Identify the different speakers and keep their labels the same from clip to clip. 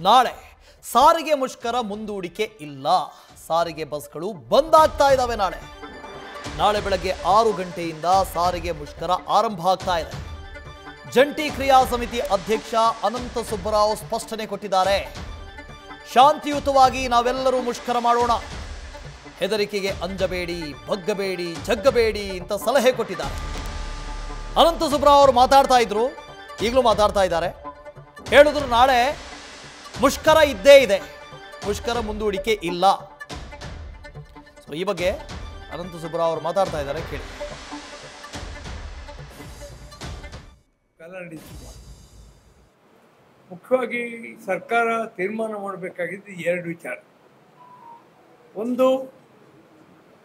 Speaker 1: ನಾಳೆ ಸಾರಿಗೆ ಮುಷ್ಕರ ಮುಂದೂಡಿಕೆ ಇಲ್ಲ. ಸಾರಿಗೆ ಬಸ್ಗಳು ಬಂದ್ ಆಗ್ತಾ ಇದ್ದಾವೆ. ನಾಳೆ ಬೆಳಗ್ಗೆ 6 ಗಂಟೆಯಿಂದ ಸಾರಿಗೆ ಮುಷ್ಕರ ಆರಂಭ ಆಗ್ತಾ ಇದೆ. ಜಂಟಿ ಕ್ರಿಯಾ ಸಮಿತಿ ಅಧ್ಯಕ್ಷ ಅನಂತ ಸುಬ್ಬರಾವ್ ಸ್ಪಷ್ಟನೆ ಕೊಟ್ಟಿದ್ದಾರೆ. ಶಾಂತಿಯುತವಾಗಿ ನಾವೆಲ್ಲರೂ ಮುಷ್ಕರ ಮಾಡೋಣ, ಹೆದರಿಕೆಗೆ ಅಂಜಬೇಡಿ, ಬಗ್ಗಬೇಡಿ, ಜಗ್ಗಬೇಡಿ ಅಂತ ಸಲಹೆ ಕೊಟ್ಟಿದ್ದಾರೆ. ಅನಂತ ಸುಬ್ಬರಾವ್ ಅವರು ಮಾತಾಡ್ತಾ ಇದ್ರು, ಈಗಲೂ ಮಾತಾಡ್ತಾ ಇದ್ದಾರೆ. ಹೇಳಿದ್ರು ನಾಳೆ ಮುಷ್ಕರ ಇದ್ದೇ ಇದೆ, ಮುಷ್ಕರ ಮುಂದೂಡಿಕೆ ಇಲ್ಲ. ಸೊ ಈ ಬಗ್ಗೆ ಅನಂತ ಸುಬ್ಬರಾವ್ ಅವರು ಮಾತಾಡ್ತಾ ಇದ್ದಾರೆ, ಕೇಳಿ.
Speaker 2: ಮುಖ್ಯವಾಗಿ ಸರ್ಕಾರ ತೀರ್ಮಾನ ಮಾಡಬೇಕಾಗಿದ್ದು 2 ವಿಚಾರ. ಒಂದು,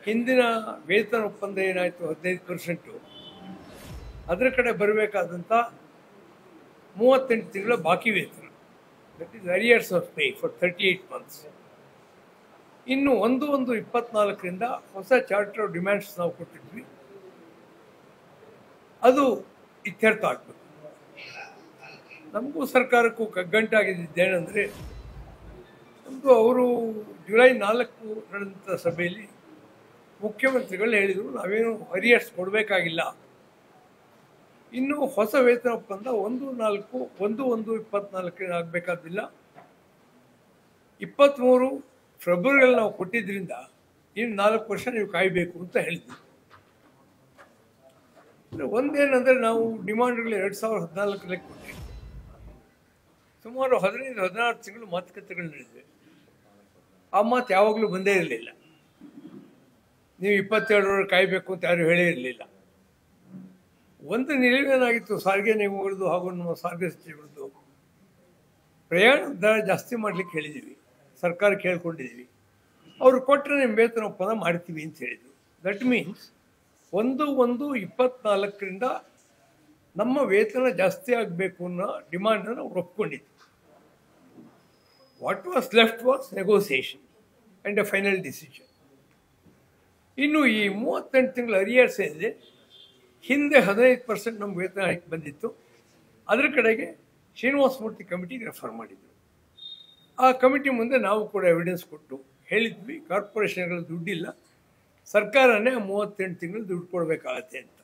Speaker 2: ಹಿಂದಿನ ವೇತನ ಒಪ್ಪಂದ ಏನಾಯಿತು 15%, ಅದರ ಕಡೆ ಬರಬೇಕಾದಂಥ 38 ತಿಂಗಳ ಬಾಕಿ ವೇತನ, that is arrears of pay for 38 months. ಇನ್ನು 1/1/24ರಿಂದ ಹೊಸ ಚಾರ್ಟರ್ ಆಫ್ ಡಿಮ್ಯಾಂಡ್ಸ್ ನಾವು ಕೊಟ್ಟಿದ್ವಿ, ಅದು ಇತ್ಯರ್ಥ ಆಗಬೇಕು. ನಮಗೂ ಸರ್ಕಾರಕ್ಕೂ ಕಗ್ಗಂಟಾಗಿದ್ದೇನೆಂದರೆ, ಒಂದು ಅವರು ಜುಲೈ 4 ನಡೆದಂಥ ಸಭೆಯಲ್ಲಿ ಮುಖ್ಯಮಂತ್ರಿಗಳು ಹೇಳಿದರು, ನಾವೇನು ಅರಿಯರ್ಸ್ ಕೊಡಬೇಕಾಗಿಲ್ಲ, ಇನ್ನು ಹೊಸ ವೇತನ ಒಪ್ಪಂದ 1/1/24 ಆಗಬೇಕಾದಿಲ್ಲ, 23 ಫೆಬ್ರವರಿಯಲ್ಲಿ ನಾವು ಕೊಟ್ಟಿದ್ದರಿಂದ ಇನ್ನು 4 ವರ್ಷ ನೀವು ಕಾಯಬೇಕು ಅಂತ ಹೇಳಿದ್ವಿ. ಒಂದೇನೆಂದರೆ, ನಾವು ಡಿಮಾಂಡ್ಗಳು 2014 ಕೊಟ್ಟಿವಿ. ಸುಮಾರು 15-16 ತಿಂಗಳು ಮಾತುಕತೆಗಳು ನಡೆದಿವೆ. ಆ ಮಾತು ಯಾವಾಗಲೂ ಬಂದೇ ಇರಲಿಲ್ಲ. ನೀವು 27 ಕಾಯಬೇಕು ಅಂತ ಯಾರು ಹೇಳೇ ಇರಲಿಲ್ಲ. ಒಂದು ನಿಲುವೇನಾಗಿತ್ತು, ಸಾರಿಗೆ ನಿಗಮಗಳದ್ದು ಹಾಗೂ ನಮ್ಮ ಸಾರಿಗೆ ಸಚಿವರದ್ದು ಪ್ರಯಾಣ ದರ ಜಾಸ್ತಿ ಮಾಡಲಿಕ್ಕೆ ಹೇಳಿದ್ದೀವಿ, ಸರ್ಕಾರ ಕೇಳ್ಕೊಂಡಿದ್ದೀವಿ. ಅವರು ಕೊಟ್ಟರೆ ನಿಮ್ಮ ವೇತನ ಒಪ್ಪಂದ ಮಾಡ್ತೀವಿ ಅಂತ ಹೇಳಿದರು. ದಟ್ ಮೀನ್ಸ್ 1/1/24ರಿಂದ ನಮ್ಮ ವೇತನ ಜಾಸ್ತಿ ಆಗಬೇಕು ಅನ್ನೋ ಡಿಮಾಂಡನ್ನು ಅವ್ರು ಒಪ್ಕೊಂಡಿದ್ರು. What was left was negotiation and a final decision. ಇನ್ನು ಈ 38 ತಿಂಗಳ ಅರಿಯರ್ಸ್ ಏನಿದೆ, ಹಿಂದೆ 15% ನಮ್ಮ ವೇತನ ಹೈಕ್ ಬಂದಿತ್ತು, ಅದರ ಕಡೆಗೆ ಶ್ರೀನಿವಾಸ ಮೂರ್ತಿ ಕಮಿಟಿಗೆ ರೆಫರ್ ಮಾಡಿದ್ರು. ಆ ಕಮಿಟಿ ಮುಂದೆ ನಾವು ಕೂಡ ಎವಿಡೆನ್ಸ್ ಕೊಟ್ಟು ಹೇಳಿದ್ವಿ, ಕಾರ್ಪೊರೇಷನ್ಗಳ ದುಡ್ಡಿಲ್ಲ, ಸರ್ಕಾರನೇ 38 ತಿಂಗಳು ದುಡ್ಡು ಕೊಡಬೇಕಾಗತ್ತೆ ಅಂತ.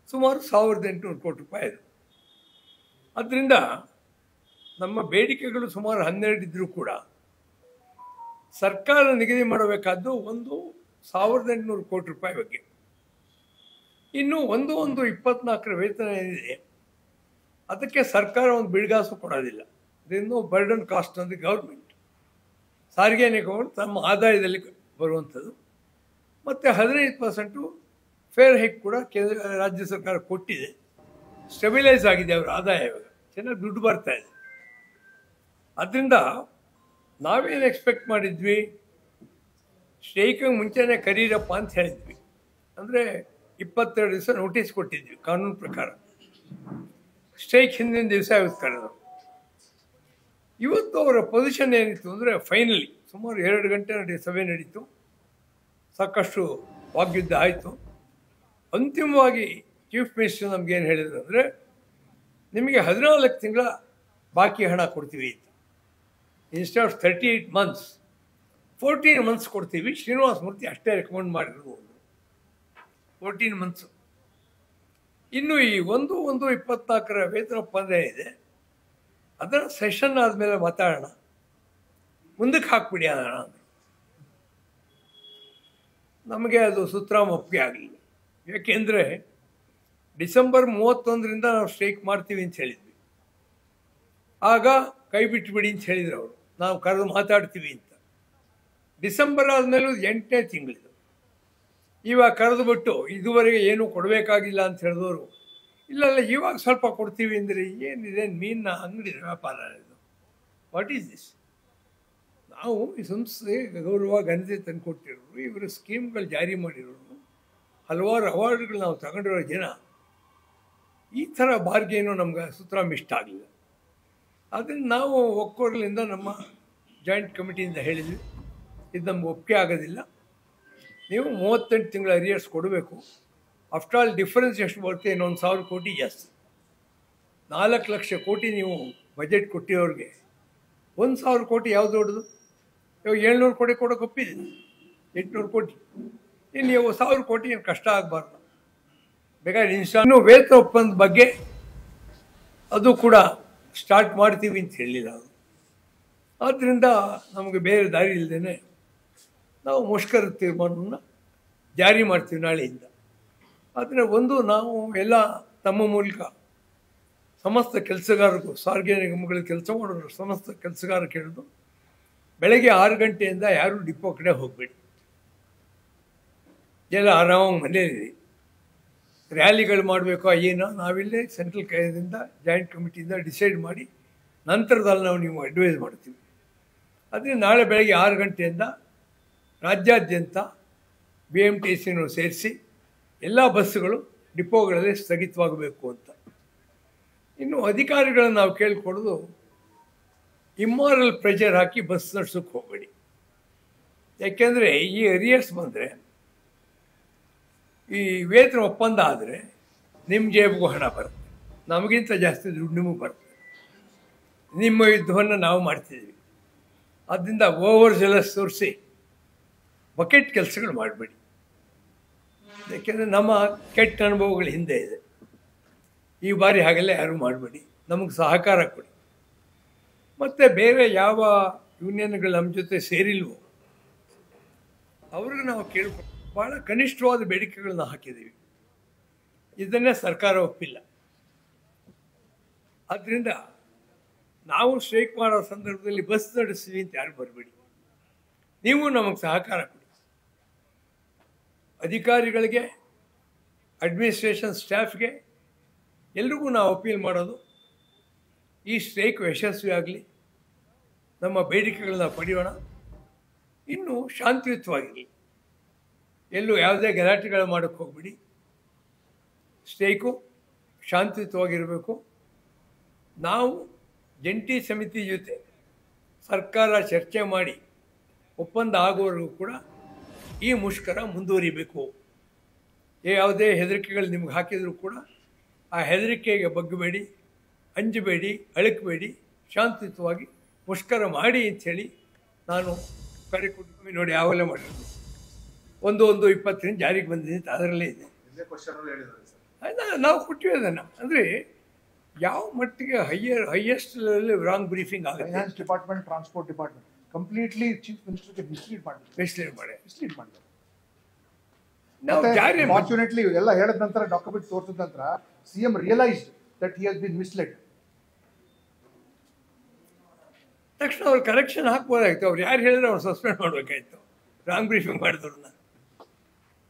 Speaker 2: ಸುಮಾರು 1800 ಕೋಟಿ ರೂಪಾಯಿ ಅದು. ಅದರಿಂದ ನಮ್ಮ ಬೇಡಿಕೆಗಳು ಸುಮಾರು 12 ಇದ್ದರೂ ಕೂಡ ಸರ್ಕಾರ ನಿಗದಿ ಮಾಡಬೇಕಾದ್ದು 1800 ಕೋಟಿ ರೂಪಾಯಿ ಬಗ್ಗೆ. ಇನ್ನು 1/1/24 ವೇತನ ಏನಿದೆ, ಅದಕ್ಕೆ ಸರ್ಕಾರ ಒಂದು ಬಿಡುಗಾಸು ಕೊಡೋದಿಲ್ಲ. ಇದನ್ನು ಬರ್ಡನ್ ಕಾಸ್ಟ್ ಅಂದರೆ ಗೌರ್ಮೆಂಟ್, ಸಾರಿಗೆ ನಿಗಮಗಳು ತಮ್ಮ ಆದಾಯದಲ್ಲಿ ಬರುವಂಥದ್ದು. ಮತ್ತು 15% ಫೇರ್ ಹೈಕ್ ಕೂಡ ರಾಜ್ಯ ಸರ್ಕಾರ ಕೊಟ್ಟಿದೆ. ಸ್ಟೆಬಿಲೈಸ್ ಆಗಿದೆ ಅವರ ಆದಾಯ, ಇವಾಗ ಚೆನ್ನಾಗಿ ದುಡ್ಡು ಬರ್ತಾ ಇದೆ. ಅದರಿಂದ ನಾವೇನು ಎಕ್ಸ್ಪೆಕ್ಟ್ ಮಾಡಿದ್ವಿ, ಸ್ಟ್ರೈಕಿಗೆ ಮುಂಚೆನೇ ಕರೀರಪ್ಪ ಅಂತ ಹೇಳಿದ್ವಿ. ಅಂದರೆ 22 ದಿವಸ ನೋಟಿಸ್ ಕೊಟ್ಟಿದ್ವಿ ಕಾನೂನು ಪ್ರಕಾರ. ಸ್ಟ್ರೈಕ್ ಹಿಂದಿನ ದಿವಸ ಇವತ್ತು ಕರೆದು. ಇವತ್ತು ಅವರ ಪೊಸಿಷನ್ ಏನಿತ್ತು ಅಂದರೆ, ಫೈನಲಿ ಸುಮಾರು 2 ಗಂಟೆ ಸಭೆ ನಡೀತು, ಸಾಕಷ್ಟು ವಾಗ್ಯುದ್ಧ ಆಯಿತು. ಅಂತಿಮವಾಗಿ ಚೀಫ್ ಮಿನಿಸ್ಟರ್ ನಮಗೇನು ಹೇಳಿದ್ರು ಅಂದರೆ, ನಿಮಗೆ 14 ತಿಂಗಳ ಬಾಕಿ ಹಣ ಕೊಡ್ತೀವಿ ಅಂತ. ಇನ್ಸ್ಟೆಡ್ ಆಫ್ 38 ಮಂತ್ಸ್ 14 ಮಂತ್ಸ್ ಕೊಡ್ತೀವಿ. ಶ್ರೀನಿವಾಸ ಮೂರ್ತಿ ಅಷ್ಟೇ ರೆಕಮೆಂಡ್ ಮಾಡಿರೋದು, 14 ಮಂತ್ಸು. ಇನ್ನು ಈ 1/1/24 ವೇತನ ಒಪ್ಪಂದ ಇದೆ, ಅದರ ಸೆಷನ್ ಆದಮೇಲೆ ಮಾತಾಡೋಣ, ಮುಂದಕ್ಕೆ ಹಾಕ್ಬಿಡಿ ಅದನ್ನು ಅಂದರು. ನಮಗೆ ಅದು ಸುತರಾಮ್ ಒಪ್ಪಿಗೆ ಆಗಲಿಲ್ಲ. ಯಾಕೆಂದರೆ ಡಿಸೆಂಬರ್ 31ರಿಂದ ನಾವು ಸ್ಟ್ರೈಕ್ ಮಾಡ್ತೀವಿ ಅಂತ ಹೇಳಿದ್ವಿ. ಆಗ ಕೈ ಬಿಟ್ಟುಬಿಡಿ ಅಂತ ಹೇಳಿದ್ರು ಅವರು, ನಾವು ಕರೆದು ಮಾತಾಡ್ತೀವಿ ಅಂತ. ಡಿಸೆಂಬರ್ ಆದಮೇಲೂ 8ನೇ ತಿಂಗಳಿದು. ಇವಾಗ ಕರೆದು ಬಿಟ್ಟು ಇದುವರೆಗೆ ಏನೂ ಕೊಡಬೇಕಾಗಿಲ್ಲ ಅಂತ ಹೇಳಿದವರು, ಇಲ್ಲ ಇವಾಗ ಸ್ವಲ್ಪ ಕೊಡ್ತೀವಿ ಅಂದರೆ ಏನಿದೆ, ಮೀನಿನ ಅಂಗಡಿ ವ್ಯಾಪಾರ ಇದು, ವಾಟ್ ಈಸ್ ದಿಸ್? ನಾವು ಈ ಸಂಸ್ಥೆ ಗೌರವ ಘನತೆ ತಂದು ಕೊಟ್ಟಿರೋರು, ಇವರ ಸ್ಕೀಮ್ಗಳು ಜಾರಿ ಮಾಡಿರೋರು, ಹಲವಾರು ಅವಾರ್ಡ್ಗಳು ನಾವು ತಗೊಂಡಿರೋ ಜನ, ಈ ಥರ ಬಾರ್ಗೇನು ನಮ್ಗೆ ಸುತರಾಮ್ ಇಷ್ಟ ಆಗಲಿಲ್ಲ. ಅದನ್ನು ನಾವು ಒಕ್ಕೊರಲಿಂದ ನಮ್ಮ ಜಾಯಿಂಟ್ ಕಮಿಟಿಯಿಂದ ಹೇಳಿದ್ವಿ, ಇದು ನಮ್ಗೆ ಒಪ್ಪಿಗೆ ಆಗೋದಿಲ್ಲ, ನೀವು 38 ತಿಂಗಳ ಅರಿಯರ್ಸ್ ಕೊಡಬೇಕು. ಆಫ್ಟರ್ ಆಲ್ ಡಿಫರೆನ್ಸ್ ಎಷ್ಟು ಬರುತ್ತೆ, ಇನ್ನೊಂದು 1000 ಕೋಟಿ ಜಾಸ್ತಿ, 4 ಲಕ್ಷ ಕೋಟಿ ನೀವು ಬಜೆಟ್ ಕೊಟ್ಟಿರೋರಿಗೆ 1,000 ಕೋಟಿ ಯಾವ್ದು ದೊಡ್ಡದು? ಇವಾಗ 700 ಕೋಟಿ ಕೊಡೋಕೆ ಒಪ್ಪಿದ್ದೀನಿ, 800 ಕೋಟಿ. ಇನ್ನು 1,000 ಕೋಟಿ ಏನು ಕಷ್ಟ ಆಗಬಾರ್ದು. ಬೇಕಾದ್ರೆ ಇನ್ನು ವೇತನ ಒಪ್ಪಂದ ಬಗ್ಗೆ ಅದು ಕೂಡ ಸ್ಟಾರ್ಟ್ ಮಾಡ್ತೀವಿ ಅಂತ ಹೇಳಿಲ್ಲ ಅದು. ಆದ್ದರಿಂದ ನಮಗೆ ಬೇರೆ ದಾರಿ ಇಲ್ಲದೇ ನಾವು ಮುಷ್ಕರ ತೀರ್ಮಾನವನ್ನು ಜಾರಿ ಮಾಡ್ತೀವಿ ನಾಳೆಯಿಂದ. ಆದರೆ ನಾವು ಎಲ್ಲ ತಮ್ಮ ಮೂಲಕ ಸಮಸ್ತ ಕೆಲಸಗಾರರಿಗೂ, ಸಾರಿಗೆ ನಿಗಮಗಳಲ್ಲಿ ಕೆಲಸ ಮಾಡೋರು ಸಮಸ್ತ ಕೆಲಸಗಾರ ಕೇಳೋದು, ಬೆಳಗ್ಗೆ 6 ಗಂಟೆಯಿಂದ ಯಾರೂ ಡಿಪೋ ಕಡೆ ಹೋಗಬೇಡಿ, ಎಲ್ಲ ಆರಾಮಾಗಿ ಮನೆಯಲ್ಲಿ ರ್ಯಾಲಿಗಳು ಮಾಡಬೇಕು. ಏನೋ ನಾವಿಲ್ಲೇ ಸೆಂಟ್ರಲ್ ಕೈದಿಂದ ಜಾಯಿಂಟ್ ಕಮಿಟಿಯಿಂದ ಡಿಸೈಡ್ ಮಾಡಿ ನಂತರದಲ್ಲಿ ನಾವು ನೀವು ಅಡ್ವೈಸ್ ಮಾಡ್ತೀವಿ. ಆದರೆ ನಾಳೆ ಬೆಳಗ್ಗೆ 6 ಗಂಟೆಯಿಂದ ರಾಜ್ಯಾದ್ಯಂತ BMTCನೂ ಸೇರಿಸಿ ಎಲ್ಲ ಬಸ್ಸುಗಳು ಡಿಪೋಗಳಲ್ಲಿ ಸ್ಥಗಿತವಾಗಬೇಕು ಅಂತ. ಇನ್ನು ಅಧಿಕಾರಿಗಳನ್ನು ನಾವು ಕೇಳ್ಕೊಳ್ಳೋದು, ಇಮ್ಮಾರಲ್ ಪ್ರೆಷರ್ ಹಾಕಿ ಬಸ್ ನಡೆಸೋಕ್ಕೆ ಹೋಗಬೇಡಿ. ಯಾಕೆಂದರೆ ಈ ಅರಿಯರ್ಸ್ ಬಂದರೆ, ಈ ವೇತನ ಒಪ್ಪಂದ ಆದರೆ ನಿಮ್ಮ ಜೇಬಿಗೂ ಹಣ ಬರುತ್ತೆ, ನಮಗಿಂತ ಜಾಸ್ತಿ ದುಡ್ಡು ನಿಮಗೆ ಬರುತ್ತೆ. ನಿಮ್ಮ ಯುದ್ಧವನ್ನು ನಾವು ಮಾಡ್ತಿದ್ದೀವಿ. ಆದ್ದರಿಂದ ಓವರ್ ಜೆಲಸ್ ತೋರಿಸಿ ಬಕೆಟ್ ಕೆಲಸಗಳು ಮಾಡಬೇಡಿ. ಯಾಕೆಂದರೆ ನಮ್ಮ ಕೆಟ್ಟ ಅನುಭವಗಳ ಹಿಂದೆ ಇದೆ. ಈ ಬಾರಿ ಹಾಗೆಲ್ಲ ಯಾರೂ ಮಾಡಬೇಡಿ, ನಮಗೆ ಸಹಕಾರ ಕೊಡಿ. ಮತ್ತು ಬೇರೆ ಯಾವ ಯೂನಿಯನ್ಗಳು ನಮ್ಮ ಜೊತೆ ಸೇರಿಲ್ವೋ ಅವ್ರಿಗೆ ನಾವು ಕೇಳ್ಕೊಂಡು ಭಾಳ ಕನಿಷ್ಠವಾದ ಬೇಡಿಕೆಗಳನ್ನ ಹಾಕಿದ್ದೀವಿ. ಇದನ್ನೇ ಸರ್ಕಾರ ಒಪ್ಪಿಲ್ಲ. ಆದ್ದರಿಂದ ನಾವು ಸ್ಟ್ರೈಕ್ ಮಾಡೋ ಸಂದರ್ಭದಲ್ಲಿ ಬಸ್ ನಡೆಸ್ತೀವಿ ಅಂತ ಯಾರು ಬರಬೇಡಿ. ನೀವು ನಮಗೆ ಸಹಕಾರ ಕೊಡಿ. ಅಧಿಕಾರಿಗಳಿಗೆ, ಅಡ್ಮಿನಿಸ್ಟ್ರೇಷನ್ ಸ್ಟಾಫ್ಗೆ ಎಲ್ರಿಗೂ ನಾವು ಅಪೀಲ್ ಮಾಡೋದು, ಈ ಸ್ಟ್ರೈಕ್ ಯಶಸ್ವಿ ಆಗಲಿ, ನಮ್ಮ ಬೇಡಿಕೆಗಳನ್ನ ಪಡೆಯೋಣ, ಇನ್ನೂ ಶಾಂತಿಯುತವಾಗಿರಲಿ. ಎಲ್ಲೂ ಯಾವುದೇ ಗಲಾಟೆಗಳು ಮಾಡೋಕ್ಕೆ ಹೋಗ್ಬಿಡಿ. ಸ್ಟ್ರೈಕು ಶಾಂತಿಯುತವಾಗಿರಬೇಕು. ನಾವು ಜಂಟಿ ಸಮಿತಿ ಜೊತೆ ಸರ್ಕಾರ ಚರ್ಚೆ ಮಾಡಿ ಒಪ್ಪಂದ ಆಗುವವರೆಗೂ ಕೂಡ ಈ ಮುಷ್ಕರ ಮುಂದುವರಿಬೇಕು. ಯಾವುದೇ ಹೆದರಿಕೆಗಳು ನಿಮ್ಗೆ ಹಾಕಿದರೂ ಕೂಡ ಆ ಹೆದರಿಕೆಗೆ ಬಗ್ಗಬೇಡಿ, ಅಂಜಬೇಡಿ, ಅಳಕಬೇಡಿ, ಶಾಂತಿಯುತವಾಗಿ ಮುಷ್ಕರ ಮಾಡಿ ಅಂಥೇಳಿ ನಾನು ಕರೆ ಕೊಟ್ಟು ನೋಡಿ ಯಾವೆಲ್ಲ ಮಾಡಿರೋದು 1/1/20 ಜಾರಿಗೆ ಬಂದಿದೆ ಅಂತ ಅದರಲ್ಲೇ ಇದೆ. ನಾವು ಕೊಟ್ಟಿವಿ ಅದನ್ನು. ಅಂದರೆ ಯಾವ ಮಟ್ಟಿಗೆ ಹೈಯೆಸ್ಟ್ ಲೆವೆಲ್ ರಾಂಗ್ ಬ್ರೀಫಿಂಗ್ ಆಗುತ್ತೆ.
Speaker 3: Finance department, transport department completely chief ಮಿನಿಸ್ಟರ್ಗೆ ಮಿಸ್ಲೀಡ್ ಮಾಡಿ
Speaker 2: ನಾವು ಜಾರಿ
Speaker 3: ಫಾರ್ಚುನೇಟ್ಲಿ ಎಲ್ಲ ಹೇಳಿದ ನಂತರ ಡಾಕ್ಯುಮೆಂಟ್ ತೋರಿಸಿದ ನಂತರ CM realised that he has been misled.
Speaker 2: ತಕ್ಷಣ ಅವ್ರು ಕರೆಕ್ಷನ್ ಹಾಕ್ಬೋದಾಗಿತ್ತು. ಅವ್ರು ಯಾರು ಹೇಳಿದ್ರೆ ಅವ್ರು ಸಸ್ಪೆಂಡ್ ಮಾಡಬೇಕಾಯ್ತು, ರಾಂಗ್ ಬ್ರೀಫಿಂಗ್ ಮಾಡಿದವ್ರನ್ನ.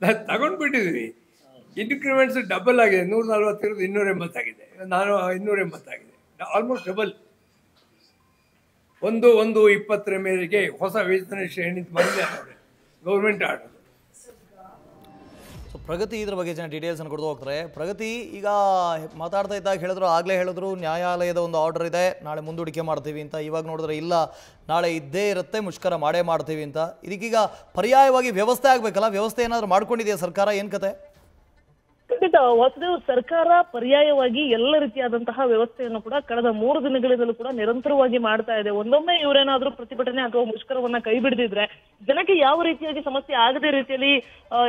Speaker 2: ನಾವು ತಗೊಂಡ್ಬಿಟ್ಟಿದ್ವಿ. ಇನ್ಕ್ರಿಮೆಂಟ್ಸ್ ಡಬಲ್ ಆಗಿದೆ, 140 ಇರೋದು 280 ಆಗಿದೆ, 280 ಆಗಿದೆ, ಆಲ್ಮೋಸ್ಟ್ ಡಬಲ್. 1/1/20 ಮೇರೆಗೆ ಹೊಸ ವೇತನ ಶ್ರೇಣಿ ಬಂದಿದೆ ಗೌರ್ಮೆಂಟ್ ಆರ್ಡರ್.
Speaker 1: ಸೊ ಪ್ರಗತಿ ಇದ್ರ ಬಗ್ಗೆ ಜನ ಡೀಟೇಲ್ಸನ್ನು ಕೊಡ್ತಾ ಹೋಗ್ತಾರೆ. ಪ್ರಗತಿ ಈಗ ಮಾತಾಡ್ತಾ ಇದ್ದಾಗ ಹೇಳಿದ್ರು, ಆಗಲೇ ಹೇಳಿದ್ರು ನ್ಯಾಯಾಲಯದ ಒಂದು ಆರ್ಡರ್ ಇದೆ, ನಾಳೆ ಮುಂದೂಡಿಕೆ ಮಾಡ್ತೀವಿ ಅಂತ. ಇವಾಗ ನೋಡಿದ್ರೆ ಇಲ್ಲ, ನಾಳೆ ಇದ್ದೇ ಇರುತ್ತೆ, ಮುಷ್ಕರ ಮಾಡೇ ಮಾಡ್ತೀವಿ ಅಂತ. ಇದಕ್ಕೀಗ ಪರ್ಯಾಯವಾಗಿ ವ್ಯವಸ್ಥೆ ಆಗಬೇಕಲ್ಲ, ವ್ಯವಸ್ಥೆ ಏನಾದರೂ ಮಾಡ್ಕೊಂಡಿದೆಯಾ ಸರ್ಕಾರ? ಏನು ಕತೆ?
Speaker 4: ಖಂಡಿತ ವಾಸುದೇವ್, ಸರ್ಕಾರ ಪರ್ಯಾಯವಾಗಿ ಎಲ್ಲ ರೀತಿಯಾದಂತಹ ವ್ಯವಸ್ಥೆಯನ್ನು ಕೂಡ ಕಳೆದ 3 ದಿನಗಳಿಂದಲೂ ಕೂಡ ನಿರಂತರವಾಗಿ ಮಾಡ್ತಾ ಇದೆ. ಒಂದೊಮ್ಮೆ ಇವರೇನಾದ್ರೂ ಪ್ರತಿಭಟನೆ ಅಥವಾ ಮುಷ್ಕರವನ್ನ ಕೈ ಬಿಡದಿದ್ರೆ ಜನಕ್ಕೆ ಯಾವ ರೀತಿಯಾಗಿ ಸಮಸ್ಯೆ ಆಗದೆ ರೀತಿಯಲ್ಲಿ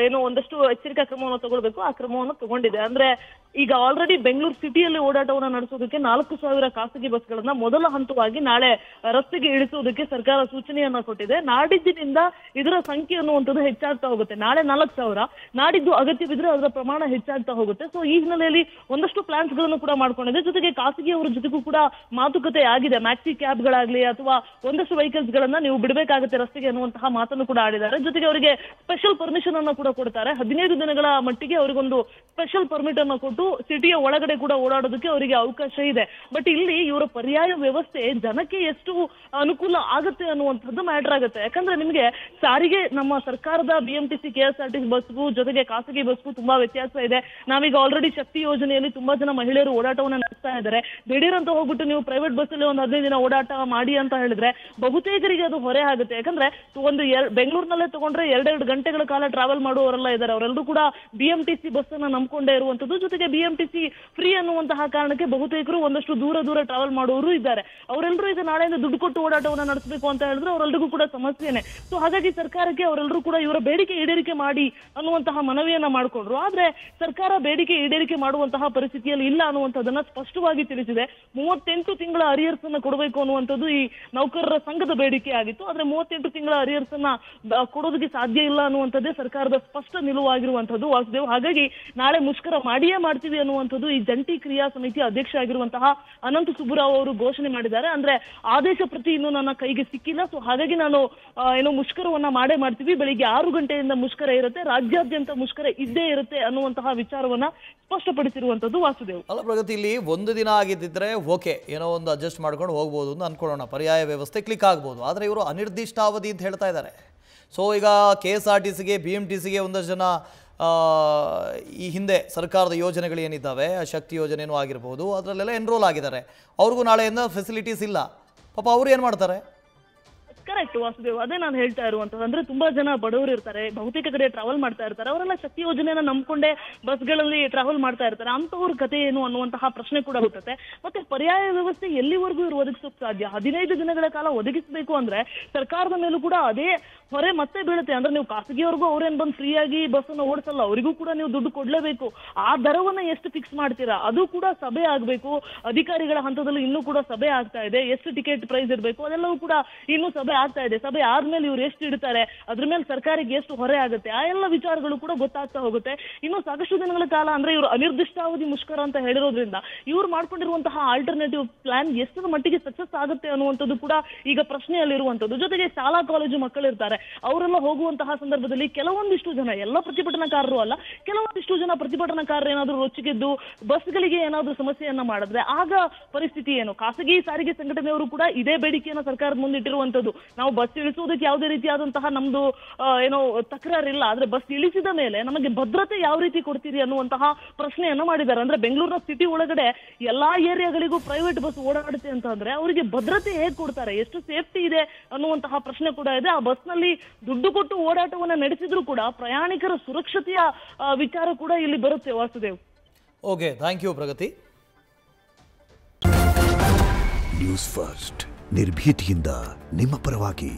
Speaker 4: ಏನೋ ಒಂದಷ್ಟು ಎಚ್ಚರಿಕಾ ಕ್ರಮವನ್ನು ತಗೊಳ್ಬೇಕು, ಆ ಕ್ರಮವನ್ನು ತಗೊಂಡಿದೆ. ಅಂದ್ರೆ ಈಗ ಆಲ್ರೆಡಿ ಬೆಂಗಳೂರು ಸಿಟಿಯಲ್ಲಿ ಓಡಾಟವನ್ನು ನಡೆಸೋದಕ್ಕೆ 4,000 ಖಾಸಗಿ ಬಸ್ಗಳನ್ನ ಮೊದಲ ಹಂತವಾಗಿ ನಾಳೆ ರಸ್ತೆಗೆ ಇಳಿಸುವುದಕ್ಕೆ ಸರ್ಕಾರ ಸೂಚನೆಯನ್ನ ಕೊಟ್ಟಿದೆ. ನಾಡಿದ್ದಿನಿಂದ ಇದರ ಸಂಖ್ಯೆ ಅನ್ನುವಂಥದ್ದು ಹೆಚ್ಚಾಗ್ತಾ ಹೋಗುತ್ತೆ. ನಾಳೆ 4,000, ನಾಡಿದ್ದು ಅಗತ್ಯವಿದ್ರೆ ಅದರ ಪ್ರಮಾಣ ಹೆಚ್ಚಾಗ್ತಾ ಹೋಗುತ್ತೆ. ಸೊ ಈ ಹಿನ್ನೆಲೆಯಲ್ಲಿ ಒಂದಷ್ಟು ಪ್ಲಾನ್ಸ್ ಗಳನ್ನು ಕೂಡ ಮಾಡ್ಕೊಂಡಿದೆ. ಜೊತೆಗೆ ಖಾಸಗಿಯವರ ಜೊತೆಗೂ ಕೂಡ ಮಾತುಕತೆ ಆಗಿದೆ. ಮ್ಯಾಕ್ಸಿ ಕ್ಯಾಬ್ಗಳಾಗ್ಲಿ ಅಥವಾ ಒಂದಷ್ಟು ವೆಹಿಕಲ್ಸ್ ಗಳನ್ನ ನೀವು ಬಿಡಬೇಕಾಗುತ್ತೆ ರಸ್ತೆಗೆ ಅನ್ನುವಂತಹ ಮಾತನ್ನು ಕೂಡ ಆಡಿದ್ದಾರೆ. ಜೊತೆಗೆ ಅವರಿಗೆ ಸ್ಪೆಷಲ್ ಪರ್ಮಿಷನ್ ಅನ್ನು ಕೂಡ ಕೊಡ್ತಾರೆ. 15 ದಿನಗಳ ಮಟ್ಟಿಗೆ ಅವರಿಗೊಂದು ಸ್ಪೆಷಲ್ ಪರ್ಮಿಟ್ ಅನ್ನು ಕೊಟ್ಟು ಸಿಟಿಯ ಒಳಗಡೆ ಕೂಡ ಓಡಾಡೋದಕ್ಕೆ ಅವರಿಗೆ ಅವಕಾಶ ಇದೆ. ಬಟ್ ಇಲ್ಲಿ ಇವರ ಪರ್ಯಾಯ ವ್ಯವಸ್ಥೆ ಜನಕ್ಕೆ ಎಷ್ಟು ಅನುಕೂಲ ಆಗುತ್ತೆ ಅನ್ನುವಂಥದ್ದು ಮ್ಯಾಟರ್ ಆಗುತ್ತೆ. ಯಾಕಂದ್ರೆ ನಿಮಗೆ ಸಾರಿಗೆ ನಮ್ಮ ಸರ್ಕಾರದ BMTC KSRTC ಬಸ್ಗೂ ಜೊತೆಗೆ ಖಾಸಗಿ ಬಸ್ಗೂ ತುಂಬಾ ವ್ಯತ್ಯಾಸ ಇದೆ. ನಾವೀಗ ಆಲ್ರೆಡಿ ಶಕ್ತಿ ಯೋಜನೆಯಲ್ಲಿ ತುಂಬಾ ಜನ ಮಹಿಳೆಯರು ಓಡಾಟವನ್ನ ನಡೆಸ್ತಾ ಇದ್ದಾರೆ. ದಿಢೀರ್ ಅಂತ ಹೋಗ್ಬಿಟ್ಟು ನೀವು ಪ್ರೈವೇಟ್ ಬಸ್ ಅಲ್ಲಿ ಒಂದು 15 ದಿನ ಓಡಾಟ ಮಾಡಿ ಅಂತ ಹೇಳಿದ್ರೆ ಬಹುತೇಕರಿಗೆ ಅದು ಹೊರೆ ಆಗುತ್ತೆ. ಯಾಕಂದ್ರೆ ಬೆಂಗಳೂರಿನಲ್ಲೇ ತಗೊಂಡ್ರೆ 2 ಗಂಟೆಗಳ ಕಾಲ ಟ್ರಾವೆಲ್ ಮಾಡುವವರೆಲ್ಲ ಇದ್ದಾರೆ. ಅವರೆಲ್ಲರೂ ಕೂಡ BMTC ಬಸ್ ಅನ್ನ ನಂಬ್ಕೊಂಡೇ ಇರುವಂತದ್ದು. ಜೊತೆಗೆ BMTC ಫ್ರೀ ಅನ್ನುವಂತಹ ಕಾರಣಕ್ಕೆ ಬಹುತೇಕರು ಒಂದಷ್ಟು ದೂರ ಟ್ರಾವೆಲ್ ಮಾಡುವವರು ಇದ್ದಾರೆ. ಅವರೆಲ್ಲರೂ ಈಗ ನಾಳೆಯಿಂದ ದುಡ್ಡು ಕೊಟ್ಟು ಓಡಾಟವನ್ನ ನಡೆಸಬೇಕು ಅಂತ ಹೇಳಿದ್ರೆ ಅವರೆಲ್ಲರಿಗೂ ಕೂಡ ಸಮಸ್ಯೆನೆ. ಸೊ ಹಾಗಾಗಿ ಸರ್ಕಾರಕ್ಕೆ ಅವರೆಲ್ಲರೂ ಕೂಡ ಇವರ ಬೇಡಿಕೆ ಈಡೇರಿಕೆ ಮಾಡಿ ಅನ್ನುವಂತಹ ಮನವಿಯನ್ನ ಮಾಡಿಕೊಂಡ್ರು. ಆದ್ರೆ ಸರ್ಕಾರ ಬೇಡಿಕೆ ಈಡೇರಿಕೆ ಮಾಡುವಂತಹ ಪರಿಸ್ಥಿತಿಯಲ್ಲಿ ಇಲ್ಲ ಅನ್ನುವಂಥದ್ದನ್ನ ಸ್ಪಷ್ಟವಾಗಿ ತಿಳಿಸಿದೆ. 38 ತಿಂಗಳ ಅರಿಯರ್ಸ್ ಅನ್ನ ಕೊಡಬೇಕು ಅನ್ನುವಂಥದ್ದು ಈ ನೌಕರರ ಸಂಘದ ಬೇಡಿಕೆ ಆಗಿತ್ತು. ಆದ್ರೆ 38 ತಿಂಗಳ ಅರಿಯರ್ಸ್ ಅನ್ನ ಕೊಡೋದಕ್ಕೆ ಸಾಧ್ಯ ಇಲ್ಲ ಅನ್ನುವಂಥದ್ದೇ ಸರ್ಕಾರದ ಸ್ಪಷ್ಟ ನಿಲುವಾಗಿರುವಂತದ್ದು ವಾಸುದೇವ್. ಹಾಗಾಗಿ ನಾಳೆ ಮುಷ್ಕರ ಮಾಡಿಯೇ ಮಾಡ್ತೀವಿ ಅನ್ನುವಂಥದ್ದು ಈ ಜಂಟಿ ಕ್ರಿಯಾ ಸಮಿತಿ ಅಧ್ಯಕ್ಷ ಆಗಿರುವಂತಹ ಅನಂತ ಸುಬ್ಬುರಾವ್ ಅವರು ಘೋಷಣೆ ಮಾಡಿದ್ದಾರೆ. ಅಂದ್ರೆ ಆದೇಶ ಪ್ರತಿ ಇನ್ನು ನನ್ನ ಕೈಗೆ ಸಿಕ್ಕಿಲ್ಲ. ಸೊ ಹಾಗಾಗಿ ನಾನು ಮುಷ್ಕರವನ್ನ ಮಾಡೇ ಮಾಡ್ತೀವಿ. ಬೆಳಿಗ್ಗೆ 6 ಗಂಟೆಯಿಂದ ಮುಷ್ಕರ ಇರುತ್ತೆ, ರಾಜ್ಯಾದ್ಯಂತ ಮುಷ್ಕರ ಇದ್ದೇ ಇರುತ್ತೆ ಅನ್ನುವಂತಹ ವಿಚಾರವನ್ನ ಸ್ಪಷ್ಟಪಡಿಸಿರುವಂತದ್ದು ವಾಸುದೇವ್.
Speaker 1: ಅಲ್ಲ ಪ್ರಗತಿ, ಇಲ್ಲಿ ಒಂದು ದಿನ ಆಗಿದ್ದಿದ್ರೆ ಓಕೆ, ಏನೋ ಒಂದು ಅಡ್ಜಸ್ಟ್ ಮಾಡ್ಕೊಂಡು ಹೋಗ್ಬೋದು ಅಂತ ಅನ್ಕೊಳ್ಳೋಣ, ಪರ್ಯಾಯ ವ್ಯವಸ್ಥೆ ಕ್ಲಿಕ್ ಆಗ್ಬೋದು. ಆದರೆ ಇವರು ಅನಿರ್ದಿಷ್ಟಾವಧಿ ಅಂತ ಹೇಳ್ತಾ ಇದ್ದಾರೆ. ಸೊ ಈಗ KSRTCಗೆ BMTCಗೆ ಒಂದಷ್ಟು ಜನ ಈ ಹಿಂದೆ ಸರ್ಕಾರದ ಯೋಜನೆಗಳೇನಿದ್ದಾವೆ, ಶಕ್ತಿ ಯೋಜನೆಯೂ ಆಗಿರ್ಬೋದು, ಅದರಲ್ಲೆಲ್ಲ ಎನ್ರೋಲ್ ಆಗಿದ್ದಾರೆ. ಅವ್ರಿಗೂ ನಾಳೆಯಿಂದ ಫೆಸಿಲಿಟೀಸ್ ಇಲ್ಲ. ಪಾಪ ಅವ್ರು ಏನು ಮಾಡ್ತಾರೆ?
Speaker 4: ಕರೆಕ್ಟ್ ವಾಸುದೇವ್, ಅದೇ ನಾನು ಹೇಳ್ತಾ ಇರುವಂತದ್ದು. ಅಂದ್ರೆ ತುಂಬಾ ಜನ ಬಡವರು ಇರ್ತಾರೆ, ಬಹುತೇಕ ಕಡೆ ಟ್ರಾವೆಲ್ ಮಾಡ್ತಾ ಇರ್ತಾರೆ. ಅವರೆಲ್ಲ ಶಕ್ತಿ ಯೋಜನೆಯನ್ನ ನಂಬ್ಕೊಂಡೇ ಬಸ್ಗಳಲ್ಲಿ ಟ್ರಾವೆಲ್ ಮಾಡ್ತಾ ಇರ್ತಾರೆ. ಅಂತವ್ರ ಕತೆ ಏನು ಅನ್ನುವಂತಹ ಪ್ರಶ್ನೆ ಕೂಡ ಹುಟ್ಟುತ್ತೆ. ಮತ್ತೆ ಪರ್ಯಾಯ ವ್ಯವಸ್ಥೆ ಎಲ್ಲಿವರೆಗೂ ಇವರು ಒದಗಿಸೋಕ್ ಸಾಧ್ಯ? 15 ದಿನಗಳ ಕಾಲ ಒದಗಿಸಬೇಕು ಅಂದ್ರೆ ಸರ್ಕಾರದ ಮೇಲೂ ಕೂಡ ಅದೇ ಹೊರೆ ಮತ್ತೆ ಬೀಳುತ್ತೆ. ಅಂದ್ರೆ ನೀವು ಖಾಸಗಿಯವರೆಗೂ ಅವ್ರೇನ್ ಬಂದು ಫ್ರೀ ಆಗಿ ಬಸ್ ಅನ್ನ ಓಡಿಸಲ್ಲ, ಅವರಿಗೂ ಕೂಡ ನೀವು ದುಡ್ಡು ಕೊಡ್ಲೇಬೇಕು. ಆ ದರವನ್ನ ಎಷ್ಟು ಫಿಕ್ಸ್ ಮಾಡ್ತೀರಾ ಅದು ಕೂಡ ಸಭೆ ಆಗ್ಬೇಕು. ಅಧಿಕಾರಿಗಳ ಹಂತದಲ್ಲಿ ಇನ್ನೂ ಕೂಡ ಸಭೆ ಆಗ್ತಾ ಇದೆ. ಎಷ್ಟು ಟಿಕೆಟ್ ಪ್ರೈಸ್ ಇರಬೇಕು ಅದೆಲ್ಲವೂ ಕೂಡ ಇನ್ನೂ ಸಭೆ ಆಗ್ತಾ ಇದೆ. ಸಭೆ ಆದ್ಮೇಲೆ ಇವ್ರು ಎಷ್ಟು ಇಡ್ತಾರೆ, ಅದ್ರ ಮೇಲೆ ಸರ್ಕಾರಕ್ಕೆ ಎಷ್ಟು ಹೊರೆ ಆಗುತ್ತೆ, ಆ ಎಲ್ಲ ವಿಚಾರಗಳು ಕೂಡ ಗೊತ್ತಾಗ್ತಾ ಹೋಗುತ್ತೆ. ಇನ್ನು ಸಾಕಷ್ಟು ದಿನಗಳ ಕಾಲ ಅಂದ್ರೆ ಇವರು ಅನಿರ್ದಿಷ್ಟಾವಧಿ ಮುಷ್ಕರ ಅಂತ ಹೇಳಿರೋದ್ರಿಂದ ಇವ್ರು ಮಾಡ್ಕೊಂಡಿರುವಂತಹ ಆಲ್ಟರ್ನೇಟಿವ್ ಪ್ಲಾನ್ ಎಷ್ಟರ ಮಟ್ಟಿಗೆ ಸಕ್ಸಸ್ ಆಗುತ್ತೆ ಅನ್ನುವಂಥದ್ದು ಕೂಡ ಈಗ ಪ್ರಶ್ನೆಯಲ್ಲಿರುವಂತದ್ದು. ಜೊತೆಗೆ ಶಾಲಾ ಕಾಲೇಜು ಮಕ್ಕಳಿರ್ತಾರೆ, ಅವರೆಲ್ಲ ಹೋಗುವಂತಹ ಸಂದರ್ಭದಲ್ಲಿ ಕೆಲವೊಂದಿಷ್ಟು ಜನ, ಎಲ್ಲ ಪ್ರತಿಭಟನಾಕಾರರು ಅಲ್ಲ, ಕೆಲವೊಂದಿಷ್ಟು ಜನ ಪ್ರತಿಭಟನಾಕಾರರು ಏನಾದ್ರು ರೊಚ್ಚಿಗೆದ್ದು ಬಸ್ಗಳಿಗೆ ಏನಾದ್ರು ಸಮಸ್ಯೆಯನ್ನ ಮಾಡಿದ್ರೆ ಆಗ ಪರಿಸ್ಥಿತಿ ಏನು? ಖಾಸಗಿ ಸಾರಿಗೆ ಸಂಘಟನೆಯವರು ಕೂಡ ಇದೇ ಬೇಡಿಕೆಯನ್ನ ಸರ್ಕಾರದ ಮುಂದಿಟ್ಟಿರುವಂತದ್ದು. ನಾವು ಬಸ್ ಇಳಿಸುವುದಕ್ಕೆ ಯಾವುದೇ ರೀತಿಯಾದಂತಹ ನಮ್ದು ತಕರಾರಿಲ್ಲ, ಆದ್ರೆ ಬಸ್ ಇಳಿಸಿದ ಮೇಲೆ ನಮಗೆ ಭದ್ರತೆ ಯಾವ ರೀತಿ ಕೊಡ್ತೀರಿ ಅನ್ನುವಂತಹ ಪ್ರಶ್ನೆಯನ್ನ ಮಾಡಿದ್ದಾರೆ. ಅಂದ್ರೆ ಬೆಂಗಳೂರಿನ ಸಿಟಿ ಒಳಗಡೆ ಎಲ್ಲಾ ಏರಿಯಾಗಳಿಗೂ ಪ್ರೈವೇಟ್ ಬಸ್ ಓಡಾಡುತ್ತೆ ಅಂತ ಅಂದ್ರೆ ಅವರಿಗೆ ಭದ್ರತೆ ಹೇಗೆ ಕೊಡ್ತಾರೆ, ಎಷ್ಟು ಸೇಫ್ಟಿ ಇದೆ ಅನ್ನುವಂತಹ ಪ್ರಶ್ನೆ ಕೂಡ ಇದೆ. ಆ ಬಸ್ ನಲ್ಲಿ ದುಡ್ಡು ಕೊಟ್ಟು ಓಡಾಟವನ್ನ ನಡೆಸಿದ್ರು ಕೂಡ ಪ್ರಯಾಣಿಕರ ಸುರಕ್ಷತೆಯ ವಿಚಾರ ಕೂಡ ಇಲ್ಲಿ ಬರುತ್ತೆ Vasudev.
Speaker 1: Okay, thank you Pragati.
Speaker 5: News First ನಿರ್ಭೀತಿಯಿಂದ ನಿಮ್ಮ ಪರವಾಗಿ.